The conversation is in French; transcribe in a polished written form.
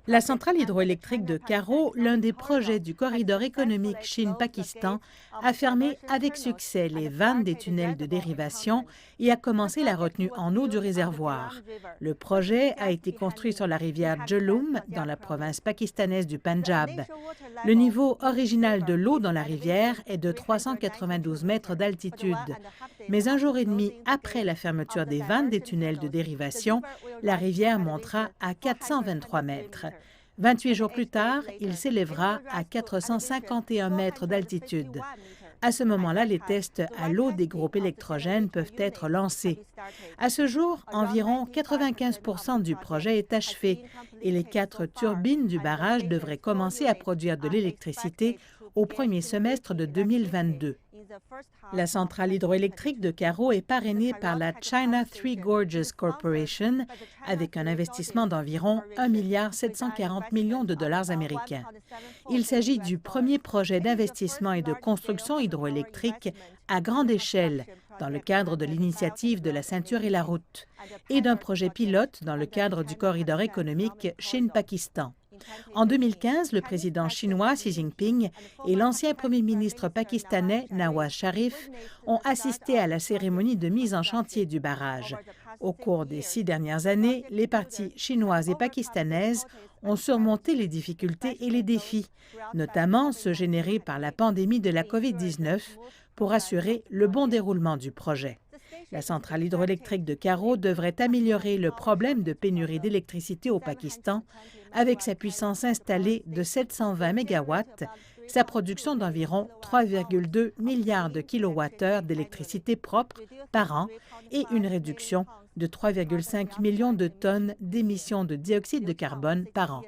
La centrale hydroélectrique de Karo, l'un des projets du corridor économique Chine-Pakistan, a fermé avec succès les vannes des tunnels de dérivation et a commencé la retenue en eau du réservoir. Le projet a été construit sur la rivière Jhelum, dans la province pakistanaise du Pendjab. Le niveau original de l'eau dans la rivière est de 392 mètres d'altitude. Mais un jour et demi après la fermeture des vannes des tunnels de dérivation, la rivière montera à 423 mètres. 28 jours plus tard, il s'élèvera à 451 mètres d'altitude. À ce moment-là, les tests à l'eau des groupes électrogènes peuvent être lancés. À ce jour, environ 95% du projet est achevé et les 4 turbines du barrage devraient commencer à produire de l'électricité au premier semestre de 2022. La centrale hydroélectrique de Karo est parrainée par la China Three Gorges Corporation avec un investissement d'environ 1,740 milliard de dollars américains. Il s'agit du premier projet d'investissement et de construction hydroélectrique à grande échelle dans le cadre de l'initiative de la ceinture et la route et d'un projet pilote dans le cadre du corridor économique Chine-Pakistan. En 2015, le président chinois Xi Jinping et l'ancien premier ministre pakistanais Nawaz Sharif ont assisté à la cérémonie de mise en chantier du barrage. Au cours des 6 dernières années, les parties chinoises et pakistanaises ont surmonté les difficultés et les défis, notamment ceux générés par la pandémie de la COVID-19, pour assurer le bon déroulement du projet. La centrale hydroélectrique de Karo devrait améliorer le problème de pénurie d'électricité au Pakistan avec sa puissance installée de 720 MW, sa production d'environ 3,2 milliards de kWh d'électricité propre par an et une réduction de 3,5 millions de tonnes d'émissions de dioxyde de carbone par an.